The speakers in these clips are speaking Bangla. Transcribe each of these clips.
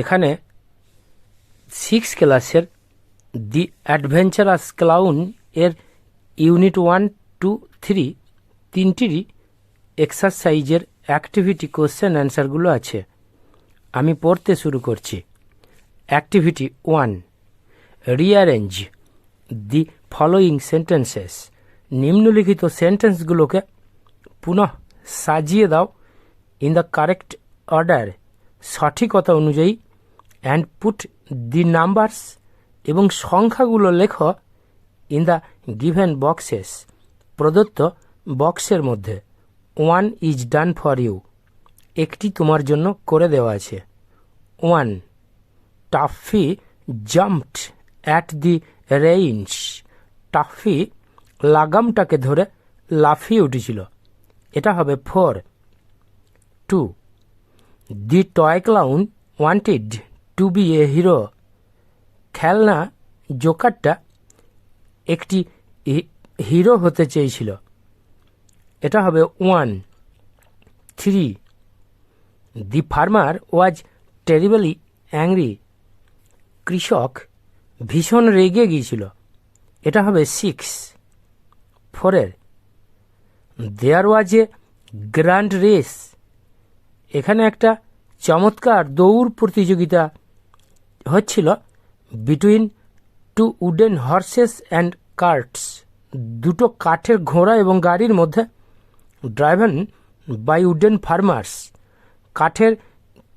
এখানে 6 ক্লাসের দি অ্যাডভেঞ্চারাস ক্লাউন এর ইউনিট 1, 2, 3 তিনটিরই এক্সারসাইজের অ্যাক্টিভিটি কোশ্চেন অ্যান্সারগুলো আছে। আমি পড়তে শুরু করছি। Activity 1, rearrange the following sentences. নিম্নলিখিত সেন্টেন্সগুলোকে পুনঃ সাজিয়ে দাও ইন দ্য কারেক্ট অর্ডার, সঠিকতা অনুযায়ী, অ্যান্ড পুট দি নাম্বারস এবং সংখ্যাগুলো লেখো ইন দ্য গিভেন বক্সেস, প্রদত্ত বক্সের মধ্যে। 1 ইজ ডান ফর ইউ, একটি তোমার জন্য করে দেওয়া আছে। 1, Taffy jumped at the reins. Taffy লাগামটাকে ধরে লাফিয়ে উঠেছিল, এটা হবে 4। 2, the toy clown wanted to be a hero. খেলনা জোকারটা একটি হিরো হতে চেয়েছিল, এটা হবে 1। 3, দি ফার্মার ওয়াজ টেরিবলি অ্যাংরি। কৃষক ভীষণ রেগে গিয়েছিল, এটা হবে 6। 4, দেয়ার ওয়াজ এ গ্র্যান্ড রেস। এখানে একটা চমৎকার দৌড় প্রতিযোগিতা হচ্ছিল between 2 wooden horses and carts. দুটো কাঠের ঘোড়া এবং গাড়ির মধ্যে, ড্রাইভেন বাই উডেন ফার্মার্স, কাঠের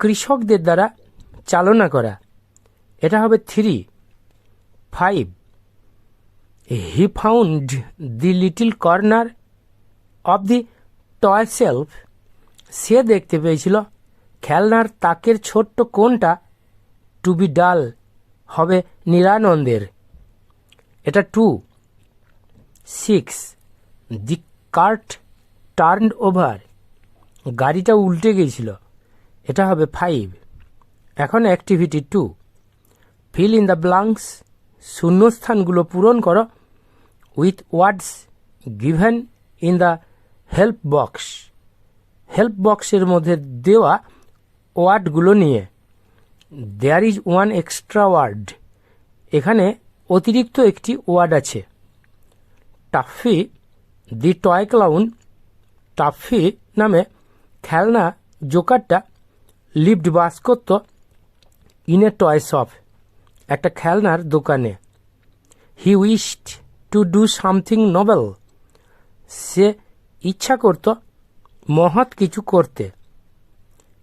কৃষকদের দ্বারা চালনা করা, এটা হবে 3। 5, he found the little corner of the toy shelf. সে দেখতে পেয়েছিল খেলনার তাকের ছোট্ট কোণটা টু বি ডাল, হবে নিরানন্দের, এটা 2। 6, দি কার্ট টার্নড ওভার। গাড়িটা উল্টে গিয়েছিল, এটা হবে 5। এখন activity 2, fill in the blanks. শূন্যস্থানগুলো পূরণ করো with words given in the help box. Help বক্সের মধ্যে দেওয়া ওয়ার্ডগুলো নিয়ে। There is 1 extra word. এখানে অতিরিক্ত একটি ওয়ার্ড আছে। Taffy the toy clown. Taffy নামে খেলনা জোকারটা লিভড বাস করত ইন এ টয় শপ, একটা খেলনার দোকানে। He wished to do something noble. সে ইচ্ছা করত মহৎ কিছু করতে।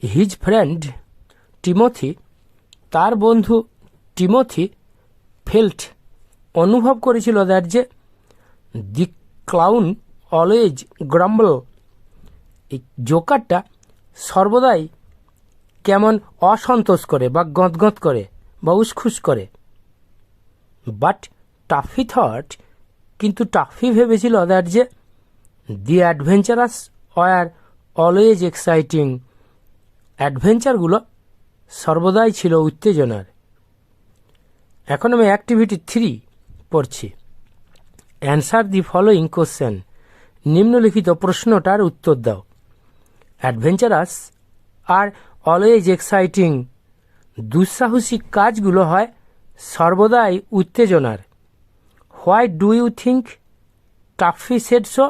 হিজ ফ্রেন্ড টিমোথি, তার বন্ধু টিমোথি, ফেল্ট, অনুভব করেছিল দ্যাট যে দি ক্লাউন অলওয়েজ গ্রাম্বল। এই জোকারটা সর্বদাই কেমন অসন্তোষ করে বা গঁতগঁত করে বা উসখুস করে। বাট টাফি থট, কিন্তু টাফি ভেবেছিল দ্যাট যে দি অ্যাডভেঞ্চারাস ওয়ার অলওয়েজ এক্সাইটিং। অ্যাডভেঞ্চারগুলো সর্বদাই ছিল উত্তেজনার। এখন আমি অ্যাক্টিভিটি 3 পড়ছি। Answer the following question. নিম্নলিখিত প্রশ্নটার উত্তর দাও। অ্যাডভেঞ্চারাস আর অলওয়েজ এক্সাইটিং, দুঃসাহসিক কাজগুলো হয় সর্বদাই উত্তেজনার। Why do you think Taffy said so?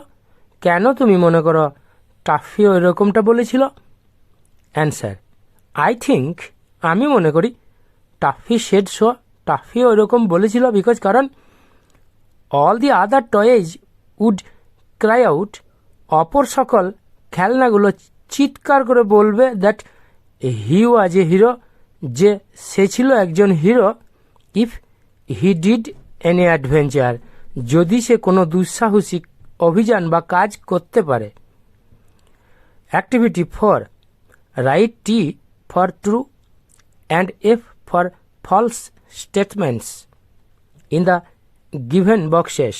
কেন তুমি মনে করো টাফি ওই রকমটা বলেছিল? অ্যান্সার, আই থিঙ্ক, আমি মনে করি, টাফি সেড সো, টাফি ওই রকম বলেছিল বিকজ কারণ all the other toys would cry out, অপর সকল খেলনাগুলো চিৎকার করে বলবে that he was A hero, যে সে ছিল একজন hero, if he did any adventure, যদি সে কোনো দুঃসাহসিক অভিযান বা কাজ করতে পারে। Activity 4, write T for true and F for false statements in the given boxes.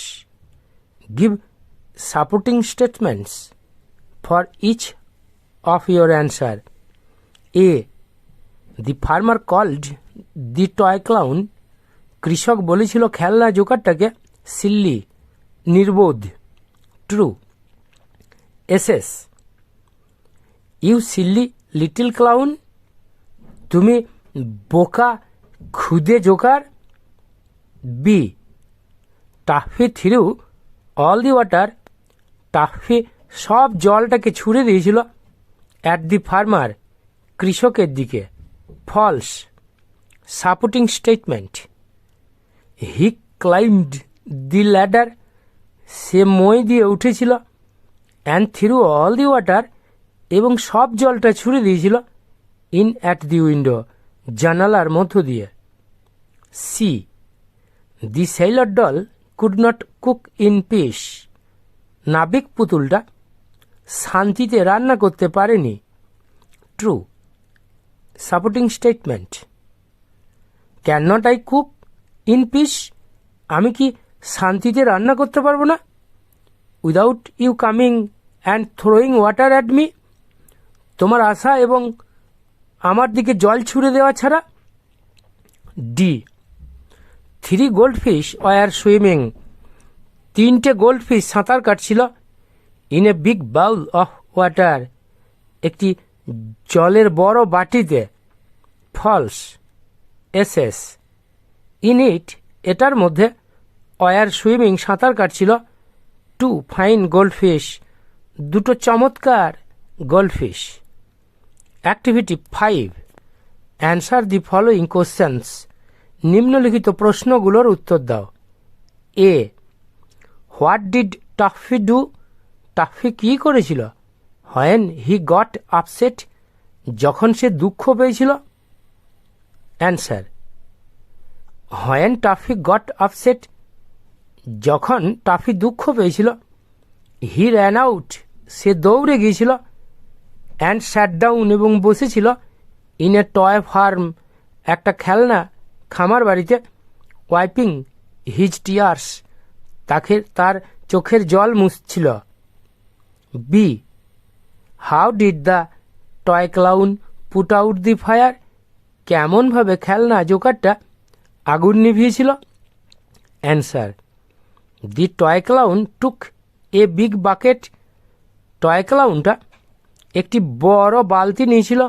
Give supporting statements for each of your answer. A, the farmer called the toy clown. কৃষক বলেছিল খেলনা জোকারটাকে সিল্লি, নির্বোধ। ট্রু। এসএস, ইউ সিল্লি লিটল ক্লাউন, তুমি বোকা খুদে জোকার। B, Taffy threw all the water, Taffy সব জলটাকে ছুড়ে দিয়েছিল অ্যাট দি ফার্মার, কৃষকের দিকে। False. Supporting statement, he climbed the ladder, সে মই দিয়ে উঠেছিল, and threw all the water, এবং সব জলটা ছুড়ে দিয়েছিল ইন অ্যাট দি উইন্ডো, জানালার মধ্য দিয়ে। C, the sailor doll could not cook in peace, নাবিক পুতুলটা শান্তিতে রান্না করতে পারেনি। True. Supporting statement, can not I cook in peace, আমি কি শান্তিতে রান্না করতে পারবো না? Without you coming and throwing water at me, তোমার আসা এবং আমার দিকে জল ছুঁড়ে দেওয়া ছাড়া। ডি, 3 গোল্ডফিশ ওয়ার সুইমিং, 3টে গোল্ডফিশ সাঁতার কাটছিল in a big bowl of water, একটি জলের বড় বাটিতে। ফলস। এসএস, ইন ইট, এটার মধ্যে, ওয়ার সুইমিং সাঁতার কাটছিল 2 ফাইন গোল্ডফিশ, 2টো চমৎকার goldfish. Activity 5, answer the following questions, নিম্নলিখিত প্রশ্নগুলোর উত্তর দাও। A, what did Taffy do, Taffy কী করেছিল হোয়েন হি গট আপসেট, যখন সে দুঃখ পেয়েছিল? Answer, when Taffy got upset, যখন টাফি দুঃখ পেয়েছিল। হি র্যান আউট, সে দৌড়ে গিয়েছিল। অ্যান্ড স্যাট ডাউন, এবং বসেছিল ইন এ টয় ফার্ম, একটা খেলনা খামার বাড়িতে। ওয়াইপিং হিজ টিয়ার্স, তার চোখের জল মুছছিল। B, how did the toy clown put out the fire, কেমনভাবে খেলনা জোকারটা আগুন নিভিয়েছিল? Answer, the toy clown took a big bucket, toy ক্লাউনটা একটি বড় বালতি নিয়েছিল।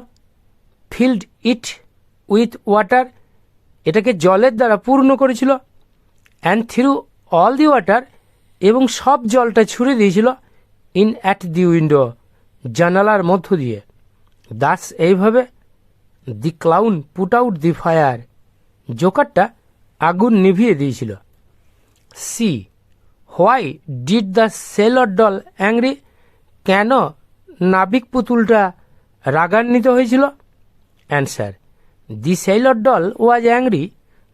ফিল্ড ইট উইথ ওয়াটার, এটাকে জলের দ্বারা পূর্ণ করেছিল। And threw all the water, এবং সব জলটা ছুড়ে দিয়েছিল ইন অ্যাট দি উইন্ডো, জানালার মধ্য দিয়ে। দাস, এইভাবে, the clown put out the fire, জোকারটা আগুন নিভিয়ে দিয়েছিল। C, why did the sailor doll angry, কেন নাবিক পুতুলটা রাগান্বিত হয়েছিল? Answer, the sailor doll was angry,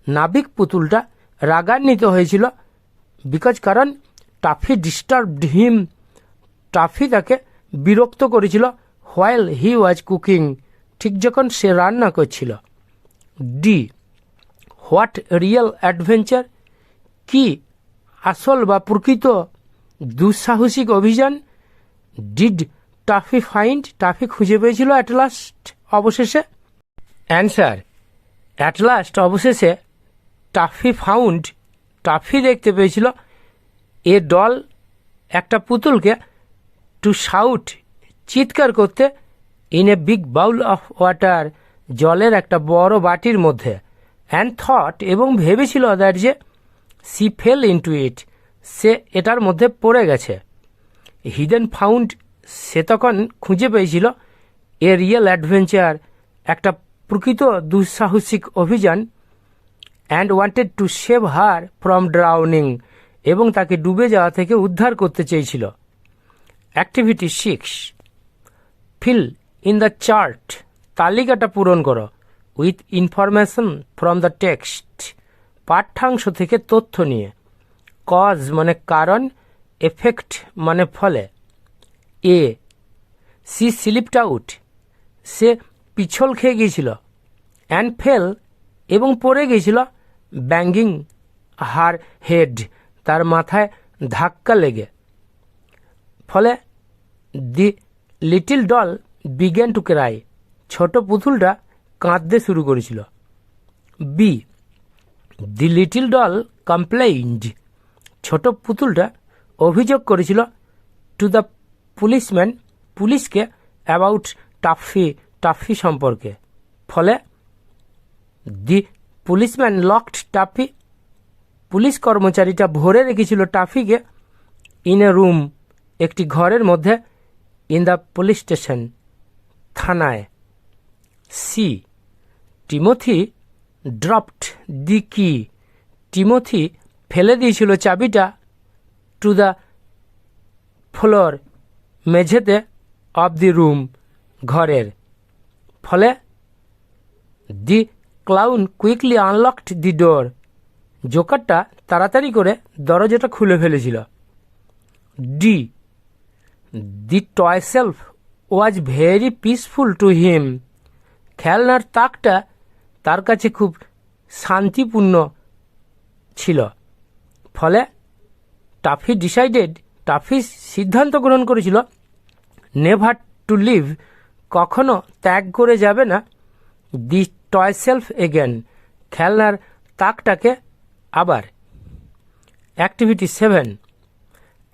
নাবিক পুতুলটা রাগান্বিত হয়েছিল বিকজ, কারণ টাফি ডিস্টার্বড হিম, টাফি তাকে বিরক্ত করেছিল হোয়াইল হি ওয়াজ কুকিং, ঠিক যখন সে রান্না করছিল। ডি, হোয়াট রিয়েল অ্যাডভেঞ্চার, কি আসল বা প্রকৃত দুঃসাহসিক অভিযান ডিড টাফি ফাইন্ড, টাফি খুঁজে পেয়েছিল অ্যাট লাস্ট, অবশেষে? অ্যান্সার, অ্যাট লাস্ট, অবশেষে, টাফি ফাউন্ড, টাফি দেখতে পেয়েছিল এ ডল, একটা পুতুলকে, টু শাউট, চিৎকার করতে, in a big bowl of water, জলের একটা বড় বাটির মধ্যে। অ্যান্ড থট, এবং ভেবেছিল দ্যাট যে, সি ফেল ইনটু ইট, সে এটার মধ্যে পড়ে গেছে। হিডেন ফাউন্ড, সে তখন খুঁজে পেয়েছিল এ রিয়েল অ্যাডভেঞ্চার, একটা প্রকৃত দুঃসাহসিক অভিযান। And wanted to save her from drowning, এবং তাকে ডুবে যাওয়া থেকে উদ্ধার করতে চেয়েছিল। Activity 6, fill in the chart, তালিকাটা পূরণ করো with information from the text, পাঠ্যাংশ থেকে তথ্য নিয়ে। কজ মানে কারণ, এফেক্ট মানে ফলে। এ, সি স্লিপড আউট, সে পিছল খেয়ে গিয়েছিল। অ্যান্ড ফেল, এবং পড়ে গিয়েছিল। ব্যাঙ্গিং হার হেড, তার মাথায় ধাক্কা লেগে। ফলে the little doll began to cry, ছোট পুতুলটা কাঁদতে শুরু করেছিল। B, the little doll complained, ছোট পুতুলটা অভিযোগ করেছিল টু দ্য পুলিশম্যান, পুলিশকে, অ্যাবাউট টাফি, টাফি সম্পর্কে। ফলে দি পুলিশম্যান লকড টাফি, পুলিশ কর্মচারীটা ভরে রেখেছিল টাফিকে ইন এ রুম, একটি ঘরের মধ্যে, ইন দ্য পুলিশ স্টেশন, থানায়। C, Timothy dropped the key, Timothy ফেলে দিয়েছিল চাবিটা টু দ্য ফ্লোর, মেঝেতে, অফ দি রুম, ঘরের। ফলে দি ক্লাউন কুইকলি আনলকড দি ডোর, জোকারটা তাড়াতাড়ি করে দরজাটা খুলে ফেলেছিল। D, the toy self was very peaceful to him, খেলনার তাকটা তার কাছে খুব শান্তিপূর্ণ ছিল। ফলে টাফি সিদ্ধান্ত গ্রহণ করেছিল নেভার টু লিভ, কখনো ত্যাগ করে যাবে না, দি টয় সেলফ এগেন, খেলনার তাকটাকে আবার। Activity 7,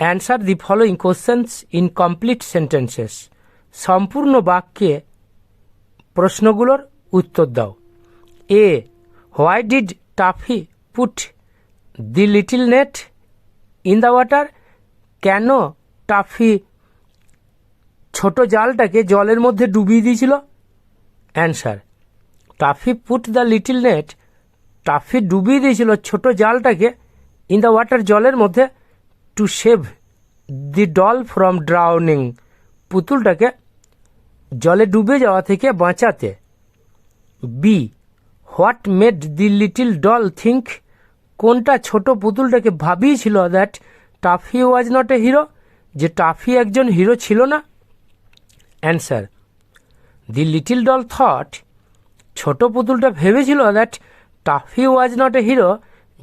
answer the following questions in complete sentences, সম্পূর্ণ বাক্যে প্রশ্নগুলোর উত্তর দাও। A, why did Taffy put the little net in the water, কেন টাফি ছোট জালটাকে জলের মধ্যে ডুবিয়ে দিয়েছিল? Answer, Taffy put the little net, Taffy ডুবিয়ে দিয়েছিল ছোট জালটাকে ইন দ্য ওয়াটার, জলের মধ্যে, to save the doll from drowning, পুতুলটাকে জলে ডুবে যাওয়া থেকে বাঁচাতে। B, what made the little doll think, কোনটা ছোট পুতুলটাকে ভাবিয়েছিল that Taffy was not a hero, যে টাফি একজন হিরো ছিল না? Answer, the little doll thought, ছোট পুতুলটা ভেবেছিল that Taffy was not a hero,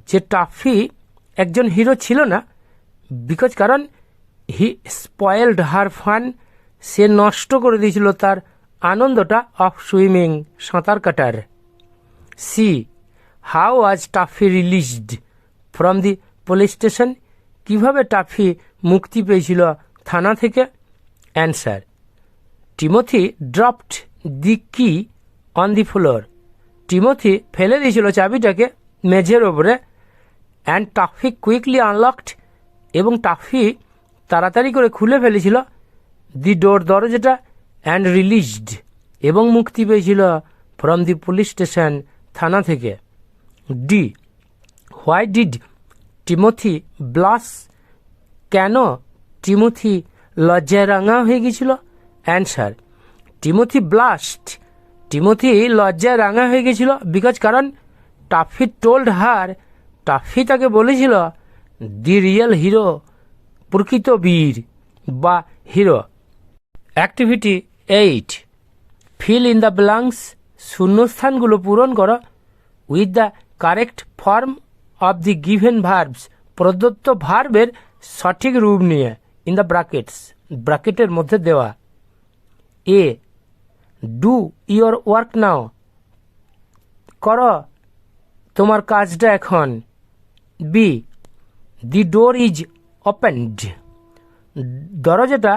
যে টাফি একজন হিরো ছিল না, বিকজ কারণ হি স্পয়েলড হার ফান, সে নষ্ট করে দিয়েছিল তার আনন্দটা, অফ সুইমিং, সাঁতার কাটার। C, how was Taffy released from the police station, কীভাবে টাফি মুক্তি পেয়েছিল থানা থেকে? অ্যান্সার, টিমোথি ড্রপড দি কি অন দি ফ্লোর, টিমোথি ফেলে দিয়েছিল চাবিটাকে মেঝের ওপরে, অ্যান্ড টাফি কুইকলি আনলকড, এবং টাফি তাড়াতাড়ি করে খুলে ফেলেছিল দি ডোর, দরজাটা, অ্যান্ড রিলিজড, এবং মুক্তি পেয়েছিল ফ্রম দি পুলিশ স্টেশন, থানা থেকে। D, why did Timothy blush, কেন টিমোথি লজ্জায় রাঙা হয়ে গেছিল? অ্যান্সার, টিমোথি ব্লাস্ট, টিমোথি লজ্জায় রাঙা হয়ে গেছিল, বিকজ কারণ টাফি টোল্ড হার, টাফি তাকে বলেছিল দি রিয়েল হিরো, প্রকৃত বীর বা hero. Activity 8, fill in the blanks, শূন্যস্থানগুলো পূরণ করো with the correct form of the given verbs, প্রদত্ত ভার্বের সঠিক রূপ নিয়ে, ইন দ্য ব্র্যাকেটস, ব্র্যাকেটের মধ্যে দেওয়া। A, do your work now, করো তোমার কাজটা এখন। B, the door is opened, দরজাটা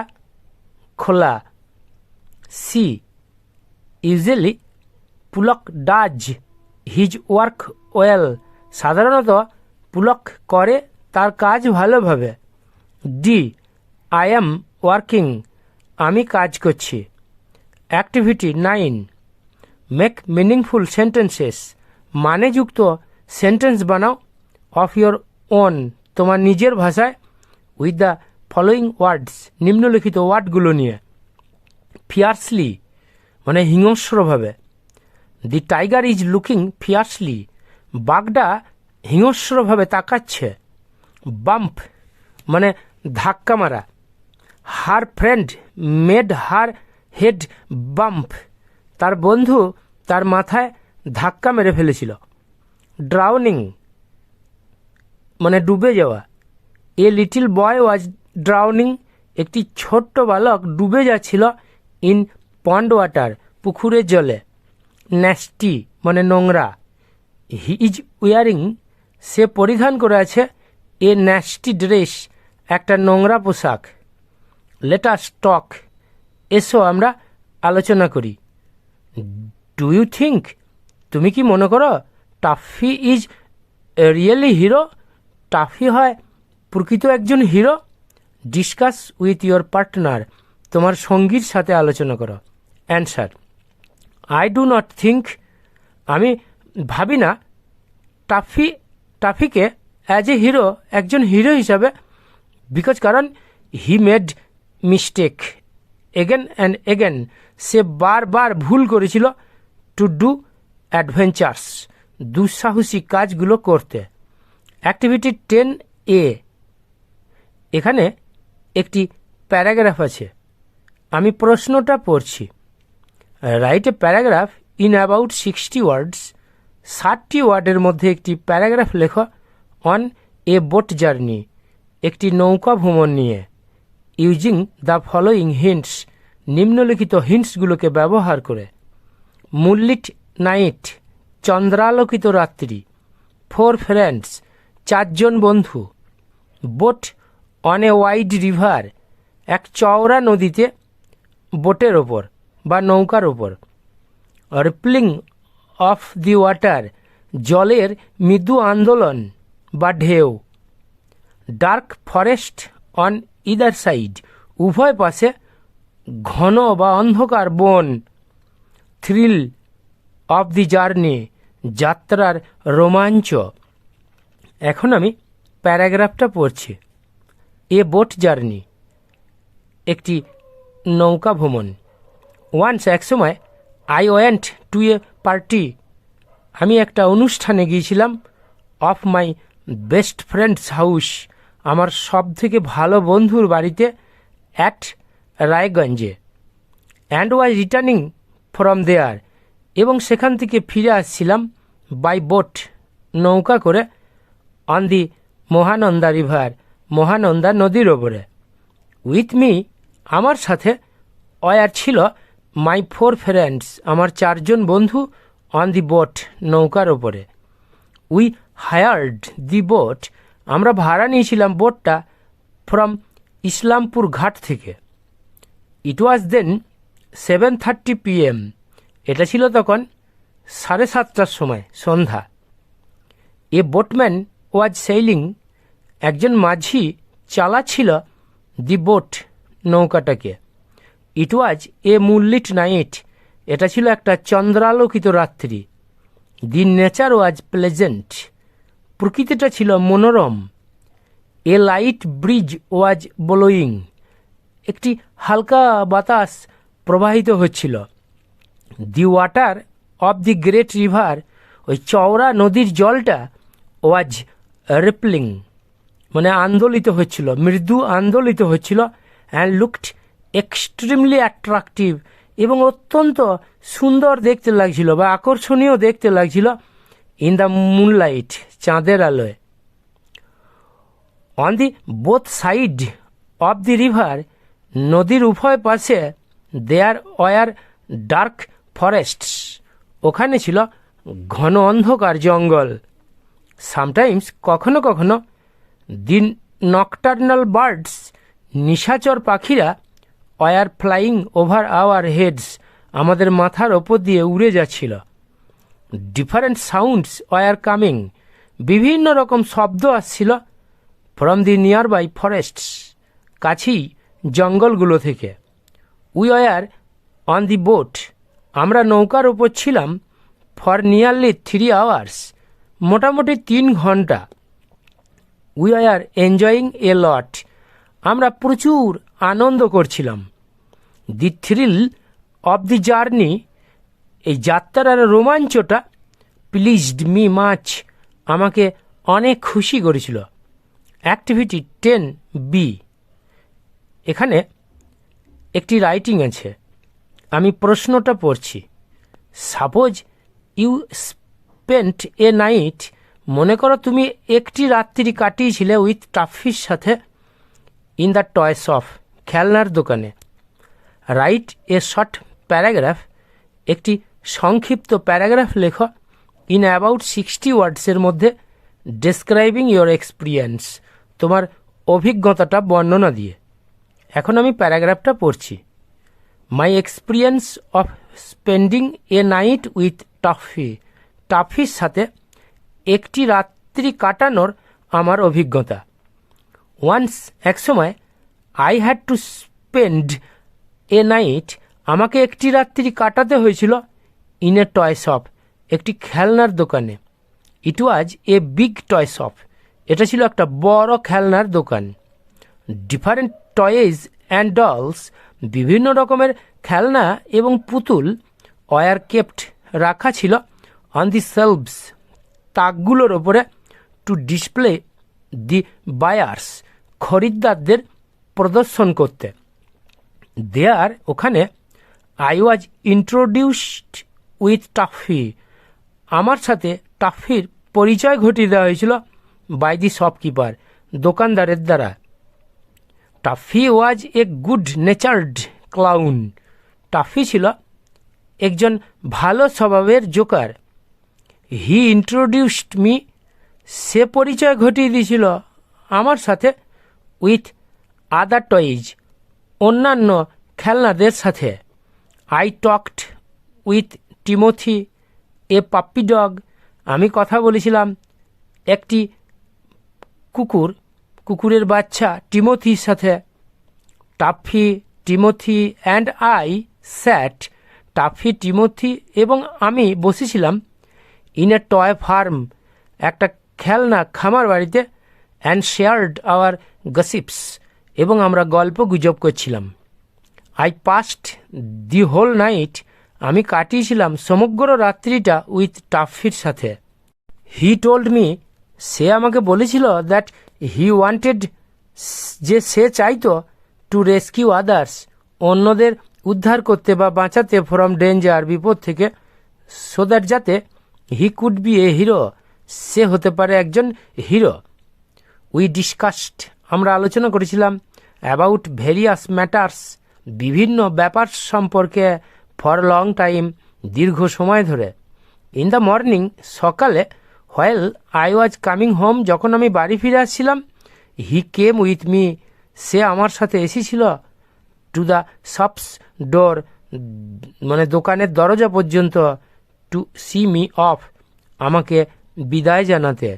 খোলা। C, usually Pulak does his work well, সাধারণত পুলক করে তার কাজ ভালোভাবে। ডি, আই অ্যাম ওয়ার্কিং, আমি কাজ করছি। অ্যাক্টিভিটি 9, মেক মিনিংফুল সেন্টেন্সেস, মানেযুক্ত সেন্টেন্স বানাও অফ ইয়োর ওন, তোমার নিজের ভাষায়, উইথ দ্য ফলোয়িং ওয়ার্ডস, নিম্নলিখিত ওয়ার্ডগুলো নিয়ে। ফিয়ার্সলি মানে হিংস্রভাবে, the tiger is looking fiercely, বাঘটা হিংস্রভাবে তাকাচ্ছে। বাম্প মানে ধাক্কা মারা, her friend made her head bump, তার বন্ধু তার মাথায় ধাক্কা মেরে ফেলেছিল। ড্রাউনিং মানে ডুবে যাওয়া, a little boy was drowning, একটি ছোট্ট বালক ডুবে যাচ্ছিল, ইন পন্ড ওয়াটার, পুকুরের জলে। ন্যাস্টি মানে নোংরা, হি ইজ উয়ারিং, সে পরিধান করে আছে, এ ন্যাস্টি ড্রেস, একটা নোংরা পোশাক। লেট আস টক, এসো আমরা আলোচনা করি। ডু ইউ থিঙ্ক, তুমি কি মনে করো Taffy is really hero? Taffy হয় প্রকৃত একজন hero? Discuss with your partner, তোমার সঙ্গীর সাথে আলোচনা করো। Answer, I do not think, আমি ভাবি না টাফিকে অ্যাজ এ হিরো, একজন হিরো হিসাবে। বিকজ কারণ he made mistake again and again, সে বারবার ভুল করেছিল। টু ডু অ্যাডভেঞ্চার্স, দুঃসাহসিক কাজগুলো করতে। অ্যাক্টিভিটি 10A, এখানে একটি প্যারাগ্রাফ আছে, আমি প্রশ্নটা পড়ছি। Write a paragraph in about 60 ওয়ার্ডস, 60 ওয়ার্ডের মধ্যে একটি প্যারাগ্রাফ লেখো অন এ বোট জার্নি, একটি নৌকা ভ্রমণ নিয়ে। ইউজিং দ্য ফলোয়িং হিন্টস, নিম্নলিখিত হিন্টসগুলোকে ব্যবহার করে। মুনলিট নাইট, চন্দ্রালোকিত রাত্রি। 4 ফ্রেন্ডস, 4 জন বন্ধু। Boat on a wide river, এক চওড়া নদীতে বোটের ওপর বা নৌকার ওপর। রিপলিং অফ দি ওয়াটার, জলের মৃদু আন্দোলন বা ঢেউ। Dark forest on either side, উভয় পাশে ঘন বা অন্ধকার বন। থ্রিল অফ দি জার্নি, যাত্রার রোমাঞ্চ। এখন আমি প্যারাগ্রাফটা পড়ছি। এ বোট জার্নি, একটি নৌকা ভ্রমণ। ওয়ান্স, এক সময়, I went to a party, আমি একটা অনুষ্ঠানে গিয়েছিলাম। Of my best friends house, আমার সব থেকে ভালো বন্ধুর বাড়িতে। অ্যাট রায়গঞ্জে। And was returning from there, এবং সেখান থেকে ফিরে আসছিলাম। বাই বোট, নৌকা করে। On the Mahananda river, Mahananda নদীর ওপরে। উইথ মি, আমার সাথে। ওয়ার ছিল মাই 4 ফ্রেন্ডস, আমার 4 জন বন্ধু। অন দি বোট, নৌকার ওপরে। উই হায়ার্ড দি বোট, আমরা ভাড়া নিয়েছিলাম বোটটা। ফ্রম ইসলামপুর ঘাট থেকে। ইট ওয়াজ দেন 7:30 PM, এটা ছিল তখন 7:30টার সময়, সন্ধ্যা। এ বোটম্যান ওয়াজ সেইলিং, একজন মাঝি চালাচ্ছিল দি বোট, নৌকাটাকে। ইট ওয়াজ এ মুনলিট নাইট, এটা ছিল একটা চন্দ্রালোকিত রাত্রি। দি নেচার ওয়াজ প্লেজেন্ট, প্রকৃতিটা ছিল মনোরম। এ লাইট ব্রিজ ওয়াজ ব্লোয়িং, একটি হালকা বাতাস প্রবাহিত হচ্ছিল। The water of the great river, ওই চওড়া নদীর জলটা। ওয়াজ রিপলিং, মানে আন্দোলিত হচ্ছিল, মৃদু আন্দোলিত হচ্ছিল। অ্যান্ড লুকড এক্সট্রিমলি অ্যাট্রাকটিভ, এবং অত্যন্ত সুন্দর দেখতে লাগছিল বা আকর্ষণীয় দেখতে লাগছিল। ইন দ্য মুনলাইট, চাঁদের আলোয়। On the both side of the river, নদীর উভয় পাশে। দেয়ার ওয়ার ডার্ক ফরেস্টস, ওখানে ছিল ঘন অন্ধকার জঙ্গল। সামটাইমস, কখনো কখনো। দি নকটার্নাল বার্ডস, নিশাচর পাখিরা। Were flying over our heads, আমাদের মাথার ওপর দিয়ে উড়ে যাচ্ছিল। ডিফারেন্ট সাউন্ডস ওয়ার কামিং, বিভিন্ন রকম শব্দ আসছিল। From the nearby forests, কাছেই জঙ্গলগুলো থেকে। We were on the boat, আমরা নৌকার ওপর ছিলাম। ফর নিয়ারলি 3 আওয়ার্স, মোটামুটি 3 ঘন্টা। উই আর এনজয়িং এ লট, আমরা প্রচুর আনন্দ করছিলাম। দি থ্রিল অফ দি জার্নি, এই যাত্রার রোমাঞ্চটা। প্লিজড মি মাচ, আমাকে অনেক খুশি করেছিল। অ্যাক্টিভিটি 10B, এখানে একটি রাইটিং আছে, আমি প্রশ্নটা পড়ছি। Suppose you spent a night, মনে করো তুমি একটি রাত্রি কাটিয়েছিলে উইথ টাফির সাথে। ইন দ্য টয় শপ, খেলনার দোকানে। রাইট এ শর্ট প্যারাগ্রাফ, একটি সংক্ষিপ্ত প্যারাগ্রাফ লেখো। ইন অ্যাবাউট 60 ওয়ার্ডসের মধ্যে। ডেসক্রাইবিং ইয়োর এক্সপিরিয়েন্স, তোমার অভিজ্ঞতাটা বর্ণনা দিয়ে। এখন আমি প্যারাগ্রাফটা পড়ছি। My experience of spending a night with Taffy, টাফির সাথে একটি রাত্রি কাটানোর আমার অভিজ্ঞতা। ওয়ান্স একসময় I had to spend a night, আমাকে একটি রাত্রি কাটাতে হয়েছিল ইন এ টয় শপ, একটি খেলনার দোকানে। ইট ওয়াজ এ বিগ টয় শপ, এটা ছিল একটা বড় খেলনার দোকান। ডিফারেন্ট টয়েজ অ্যান্ড ডলস, বিভিন্ন রকমের খেলনা এবং পুতুল ওয়ার কেপ্ট, রাখা ছিল অন দি সেলভস, তাকগুলোর ওপরে, টু ডিসপ্লে দি বায়ার্স, খরিদ্দারদের প্রদর্শন করতে। দেয়ার, ওখানে, I was introduced with toffee, আমার সাথে টাফির পরিচয় ঘটিয়ে দেওয়া হয়েছিল বাই দি শপকিপার, দোকানদারের দ্বারা। Toffee was a good নেচার্ড clown, toffee ছিল একজন ভালো স্বভাবের জোকার। হি ইন্ট্রোডিউসড মি, সে পরিচয় ঘটিয়ে দিয়েছিল আমার সাথে উইথ আদার টয়েজ, অন্যান্য খেলনাদের সাথে। I talked with Timothy a puppy dog, আমি কথা বলেছিলাম একটি কুকুরের বাচ্চা টিমোথির সাথে। Taffy, Timothy and I sat, Taffy, Timothy এবং আমি বসেছিলাম ইন এ টয় ফার্ম, একটা খেলনা খামার বাড়িতে। অ্যান্ড শেয়ার্ড আওয়ার গসিপস, এবং আমরা গল্প গুজব করছিলাম। I passed the whole night, আমি কাটিয়েছিলাম সমগ্র রাত্রিটা উইথ টাফির সাথে। হি টোল্ড মি, সে আমাকে বলেছিল দ্যাট হি ওয়ান্টেড, যে সে চাইতো, টু রেস্কিউ আদার্স, অন্যদের উদ্ধার করতে বা বাঁচাতে, ফ্রম ডেঞ্জার, বিপদ থেকে, সো দ্যাট, যাতে, he could be a hero, সে হতে পারে একজন হিরো। উই ডিসকাসড, আমরা আলোচনা করেছিলাম, অ্যাবাউট ভেরিয়াস ম্যাটার্স, বিভিন্ন ব্যাপার সম্পর্কে, ফর লং টাইম, দীর্ঘ সময় ধরে। ইন দ্য মর্নিং, সকালে, while I was coming home, যখন আমি বাড়ি ফিরে আসছিলাম, হি কেম উইথ মি, সে আমার সাথে এসেছিল, টু দ্য শপস ডোর, মানে দোকানের দরজা পর্যন্ত, টু সি মি অফ, আমাকে বিদায় জানাতে।